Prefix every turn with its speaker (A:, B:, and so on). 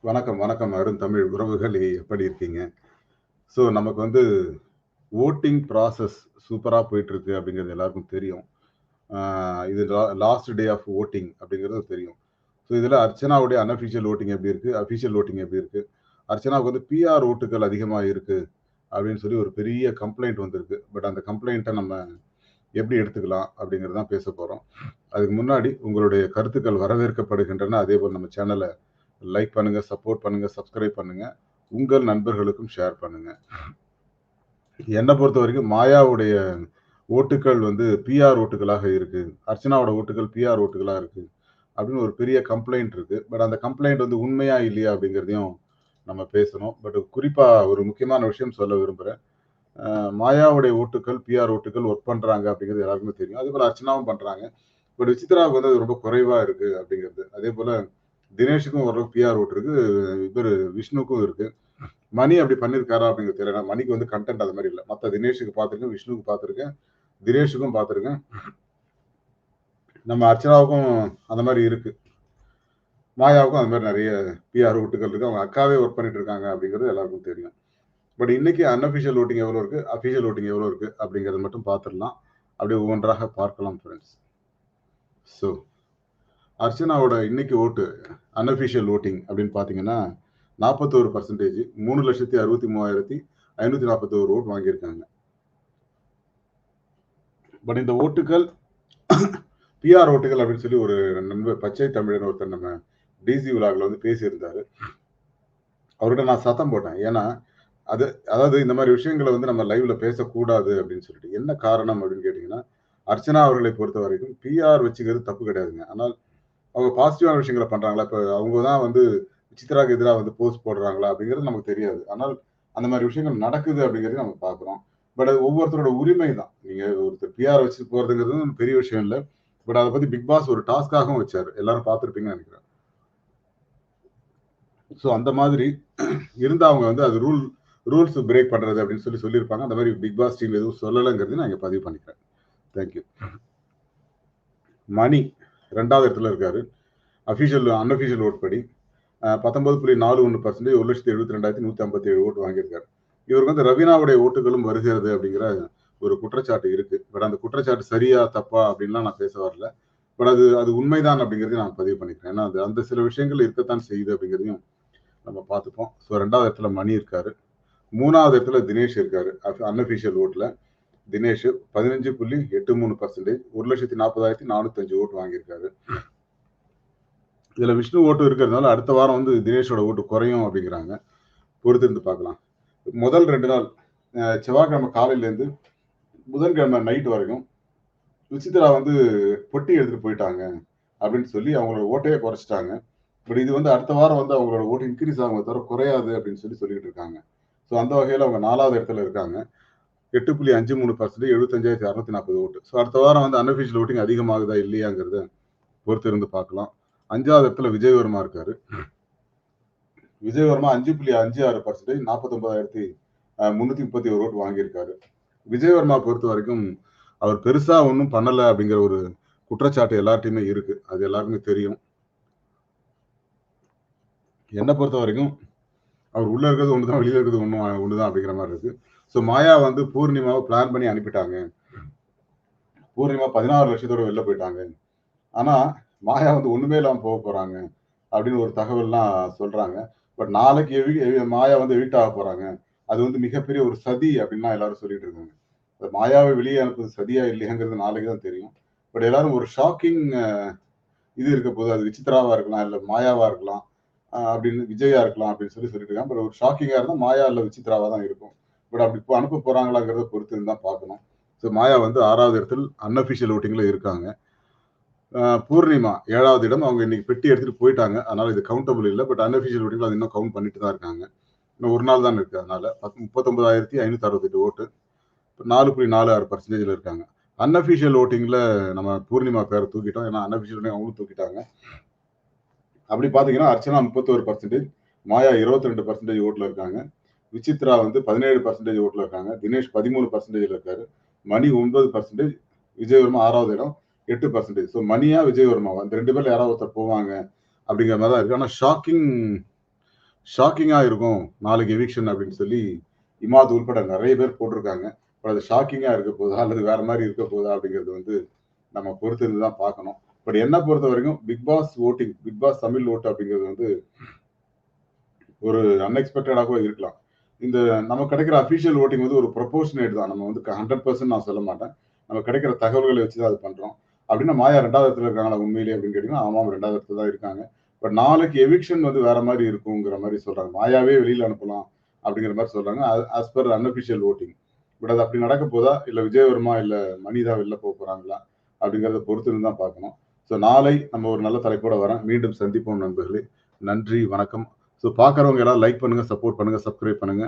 A: வணக்கம், வணக்கம். அருந்தமிழ் உறவுகளே எப்படி இருக்கீங்க? ஸோ நமக்கு வந்து வோட்டிங் ப்ராசஸ் சூப்பரா போயிட்டுருக்கு அப்படிங்கிறது எல்லாருக்கும் தெரியும். ஆ இது லாஸ்ட் டே ஆஃப் வோட்டிங் அப்படிங்கிறது தெரியும். ஸோ இதில அர்ச்சனாவுடைய அன்அஃபிஷியல் வோட்டிங் எப்படி இருக்கு? அஃபிஷியல் வோட்டிங் எப்படி இருக்கு? அர்ச்சனாவுக்கு வந்து பிஆர் ஓட்டுகள் அதிகமா இருக்கு அப்படின்னு சொல்லி ஒரு பெரிய கம்ப்ளைண்ட் வந்திருக்கு. பட் அந்த கம்ப்ளைண்ட்ட நம்ம எப்படி எடுத்துக்கலாம் அப்படிங்கிறது தான் பேச போறோம். அதுக்கு முன்னாடி உங்களுடைய கருத்துக்கள் வரவேற்கப்படுகின்றன. அதேபோல் நம்ம சேனல லைக் பண்ணுங்க, சப்போர்ட் பண்ணுங்க, சப்ஸ்கிரைப் பண்ணுங்க. உங்கள் நண்பர்களுக்கும் ஷேர் பண்ணுங்க. என்ன பொறுத்தவரைக்கும் மாயாவுடைய ஓட்டுக்கள் வந்து பிஆர் ஓட்டுகளாக இருக்கு. அர்ச்சனாவோட ஓட்டுகள் பிஆர் ஓட்டுகளா இருக்கு. அப்படின்னு ஒரு பெரிய கம்ப்ளைண்ட் இருக்கு. பட் அந்த கம்ப்ளைண்ட் வந்து உண்மையா இல்லையா அப்படிங்கிறதையும் நம்ம பேசணும். பட் குறிப்பா ஒரு முக்கியமான விஷயம் சொல்ல விரும்புறேன். மாயாவுடைய ஓட்டுக்கள், பிஆர் ஓட்டுகள் ஒர்க் பண்றாங்க அப்படிங்கிறது எல்லாருக்குமே தெரியும். அதேபோல அர்ச்சனாவும் பண்றாங்க. பட் விசித்ராவுக்கு வந்து அது ரொம்ப குறைவா இருக்கு அப்படிங்கிறது. அதேபோல தினேஷுக்கும் ஓரளவுக்கு பிஆர் ஓட்டு இருக்கு. இவரு விஷ்ணுவுக்கும் இருக்கு. மணி அப்படி பண்ணியிருக்காரா அப்படிங்கிறது தெரியல. ஏன்னா மணிக்கு வந்து கன்டென்ட் அது மாரி இல்ல. மத்த தினேஷுக்கு பார்த்துருக்கேன், விஷ்ணுவுக்கு பார்த்துருக்கேன், தினேஷுக்கும் பார்த்துருக்கேன். நம்ம அர்ச்சனாவுக்கும் அந்த மாரி இருக்கு. மாயாவுக்கும் அது மாரி நெறைய பிஆர் ஓட்டுகள் இருக்கு. அவங்க அக்காவே ஒர்க் பண்ணிட்டு இருக்காங்க அப்படிங்கிறது எல்லாருக்கும் தெரியும். பட் இன்னைக்கு அன்அஃபிஷியல் வோட்டிங் எவ்வளோ இருக்கு? அஃபிஷியல் வோட்டிங் எவ்வளோ இருக்கு? அப்படிங்கிறத மட்டும் பார்த்துடலாம். அப்படியே ஒவ்வொன்றாக பார்க்கலாம் ஃபிரெண்ட்ஸ். ஸோ அர்ச்சனாவோட இன்னைக்கு ஓட்டு அன்அஃபிஷியல் வோட்டிங் அப்படின்னு பார்த்தீங்கன்னா 41% 3,63,541 ஓட் வாங்கியிருக்காங்க. பட் இந்த ஓட்டுகள் பிஆர் ஓட்டுகள் அப்படின்னு சொல்லி ஒரு நண்பர் பச்சை தமிழன் ஒருத்தர் நம்ம டிசி விழாவில் வந்து பேசியிருந்தாரு. அவர்கிட்ட நான் சத்தம் போட்டேன். ஏன்னா அது அதாவது இந்த மாதிரி விஷயங்களை வந்து நம்ம லைவ்ல பேசக்கூடாது அப்படின்னு சொல்லிட்டு என்ன காரணம் அப்படின்னு கேட்டீங்கன்னா அர்ச்சனா அவர்களை பொறுத்த வரைக்கும் பிஆர் வச்சுக்கிறது தப்பு கிடையாதுங்க. ஆனால் அவங்க பாசிட்டிவான விஷயங்களை பண்றாங்களா? இப்ப அவங்க தான் வந்து சித்ராக்கு எதிராக வந்து போஸ்ட் போடுறாங்களா அப்படிங்கிறது நமக்கு தெரியாது. ஆனால் அந்த மாதிரி விஷயங்கள் நடக்குது அப்படிங்கிறத நம்ம பார்க்குறோம். பட் அது ஒவ்வொருத்தரோட உரிமை தான். நீங்க ஒருத்தர் பிஆர் வச்சு போறதுங்கிறது ஒண்ணும் பெரிய விஷயம் இல்லை. பட் அதை பத்தி பிக் பாஸ் ஒரு டாஸ்காகவும் வச்சாரு. எல்லாரும் பார்த்துருப்பீங்கன்னு நினைக்கிறேன். ஸோ அந்த மாதிரி இருந்தா அவங்க வந்து அது ரூல்ஸ் பிரேக் பண்றது அப்படின்னு சொல்லி சொல்லியிருப்பாங்க. அந்த மாதிரி பிக் பாஸ் டீம் எதுவும் சொல்லலைங்கிறது நான் இங்க பதிவு பண்ணிக்கிறேன். தேங்க்யூ. மணி 2வது இடத்துல இருக்காரு. அன்அஃபிஷியல் ஓட் படி 19.41% 1,72,157 ஓட்டு வாங்கியிருக்காரு. இவருக்கு வந்து ரவீனாவுடைய ஓட்டுகளும் வருகிறது அப்படிங்கிற ஒரு குற்றச்சாட்டு இருக்கு. பட் அந்த குற்றச்சாட்டு சரியா தப்பா அப்படின்லாம் நான் பேச வரல. பட் அது அது உண்மைதான் அப்படிங்கிறதையும் நான் பதிவு பண்ணிக்கிறேன். ஏன்னா அந்த சில விஷயங்கள் இருக்கத்தான் செய்யுது அப்படிங்கிறதையும் நம்ம பார்த்துப்போம். ஸோ 2வது இடத்துல மணி இருக்காரு. 3வது இடத்துல தினேஷ் இருக்காரு. அன்அஃபிஷியல் ஓட்ல தினேஷ் 15.83% 1,40,405 ஓட்டு வாங்கியிருக்காரு. இதுல விஷ்ணு ஓட்டு இருக்கிறதுனால அடுத்த வாரம் வந்து தினேஷோட ஓட்டு குறையும் அப்படிங்கிறாங்க. பொறுத்திருந்து பார்க்கலாம். முதல் 2 நாள் செவ்வாய்க்கிழமை காலையிலேருந்து புதன்கிழமை நைட் வரைக்கும் விசித்ரா வந்து பொட்டி எடுத்துட்டு போயிட்டாங்க அப்படின்னு சொல்லி அவங்களோட ஓட்டையே குறைச்சிட்டாங்க. பட் இது வந்து அடுத்த வாரம் வந்து அவங்களோட ஓட்டு இன்க்ரீஸ் ஆகுமே தவிர குறையாது அப்படின்னு சொல்லிட்டு இருக்காங்க. ஸோ அந்த வகையில் அவங்க 4வது இடத்துல இருக்காங்க. 8.53% 75,640 ஓட்டு. ஸோ அடுத்த வாரம் வந்து அன்அஃபிஷியல் ஓட்டிங் அதிகமாகுதா இல்லையாங்கிறத பொறுத்து இருந்து பார்க்கலாம். 5வது இடத்துல விஜயவர்மா இருக்காரு. விஜயவர்மா 5.56% 49,331 ஓட்டு வாங்கியிருக்காரு. விஜயவர்மா பொறுத்த வரைக்கும் அவர் பெருசா ஒன்றும் பண்ணல அப்படிங்கிற ஒரு குற்றச்சாட்டு எல்லார்ட்டையுமே இருக்கு. அது எல்லாருக்குமே தெரியும். என்னை பொறுத்த வரைக்கும் அவர் உள்ள இருக்கிறது ஒண்ணுதான், வெளியில இருக்கிறது ஒண்ணுதான் அப்படிங்கிற மாதிரி இருக்கு. ஸோ மாயா வந்து பூர்ணிமாவை பிளான் பண்ணி அனுப்பிட்டாங்க. பூர்ணிமா 16 லட்சத்தோட வெளில போயிட்டாங்க. ஆனா மாயா வந்து ஒண்ணுமே இல்லாம போக போறாங்க அப்படின்னு ஒரு தகவல்லாம் சொல்றாங்க. பட் நாளைக்கு மாயா வந்து எவிக்ட் ஆக போறாங்க. அது வந்து மிகப்பெரிய ஒரு சதி அப்படின்லாம் எல்லாரும் சொல்லிட்டு இருக்காங்க. மாயாவை வெளியே அனுப்புறது சதியா இல்லையாங்கிறது நாளைக்கு தான் தெரியும். பட் எல்லாரும் ஒரு ஷாக்கிங் இது இருக்க போது அது விசித்ராவா இருக்கலாம், இல்ல மாயாவா இருக்கலாம், அப்படின்னு விஜயா இருக்கலாம் அப்படின்னு சொல்லிட்டு இருக்காங்க. பட் ஒரு ஷாக்கிங்கா இருந்தா மாயா இல்ல விசித்ராவா தான் இருக்கும். பட் அப்படி இப்போ அனுப்ப போறாங்களாங்கிறத பொறுத்து இருந்தா பார்க்கணும். ஸோ மாயா வந்து 6வது இடத்தில் அன்அஃபிஷியல் ஓட்டிங்ல இருக்காங்க. பூர்ணிமா 7வது இடம். அவங்க இன்னைக்கு பெட்டி எடுத்துட்டு போயிட்டாங்க. அதனால இது கவுண்டபிள் இல்லை. பட் அன்அஃபிஷியல் ஓட்டிங்ல அது இன்னும் கவுண்ட் பண்ணிட்டு தான் இருக்காங்க. இன்னும் ஒரு நாள் தான் இருக்கு. அதனால 39,568 ஓட்டு 4.46% இருக்காங்க. அன்அஃபிஷியல் ஓட்டிங்ல நம்ம பூர்ணிமா பேரை தூக்கிட்டோம். ஏன்னா அன்அஃபிஷியல் ஓட்டிங் அவங்களும் தூக்கிட்டாங்க. அப்படி பாத்தீங்கன்னா அர்ச்சனா 31%, மாயா 22% ஓட்டுல இருக்காங்க. விசித்ரா வந்து 17% ஓட்டுல இருக்காங்க. தினேஷ் 13% இருக்காரு. மணி 9%, விஜயவர்மா 6வது இடம் 8%. ஸோ மணியா விஜயவர்மாவா இந்த 2 பேர்ல யாராவது ஒருத்தர் போவாங்க அப்படிங்கிற மாதிரி தான் இருக்கு. ஆனா ஷாக்கிங் ஷாக்கிங்கா இருக்கும் நாளைக்கு எவிக்ஷன் அப்படின்னு சொல்லி இமாத் உள்பட நிறைய பேர் போட்டிருக்காங்க. பட் அது ஷாக்கிங்கா இருக்க போதா அல்லது வேற மாதிரி இருக்க போதா அப்படிங்கிறது வந்து நம்ம பொறுத்திருந்து தான் பார்க்கணும். பட் என்ன பொறுத்த வரைக்கும் big boss voting, big boss Tamil ஓட்டு அப்படிங்கிறது வந்து ஒரு அன்எக்ஸ்பெக்டடா கூட இருக்கலாம். இந்த நமக்கு கிடைக்கிற அபிஷியல் ஓட்டிங் வந்து ஒரு ப்ரொபோர்ஷனேட் தான். நம்ம வந்து 100% நான் சொல்ல மாட்டேன். நமக்கு கிடைக்கிற தகவல்களை வச்சு தான் அது பண்றோம். அப்படின்னா மாயா 2வது இடத்துல இருக்காங்களா உண்மையிலேயே அப்படின்னு கேட்டீங்கன்னா, ஆமாம் 2வது இடத்துல தான் இருக்காங்க. பட் நாளைக்கு எவிக்ஷன் வந்து வேற மாரி இருக்குங்கிற மாரி சொல்றாங்க. மாயாவே வெளியில அனுப்பலாம் அப்படிங்கிற மாரி சொல்றாங்க. As per unofficial voting. But அது அப்படி நடக்க போதா? இல்ல விஜயவர்மா, இல்ல மணி தான் வெளில போறாங்களா? அப்படிங்கிறத பொறுத்திருந்து தான் பார்க்கணும். ஸோ நாளை நம்ம ஒரு நல்ல தலைப்போட வரேன். மீண்டும் சந்திப்போம் நண்பர்களே. நன்றி, வணக்கம். ஸோ பார்க்குறவங்க எல்லாரும் லைக் பண்ணுங்க, சப்போர்ட் பண்ணுங்க, சப்ஸ்கிரைப் பண்ணுங்க.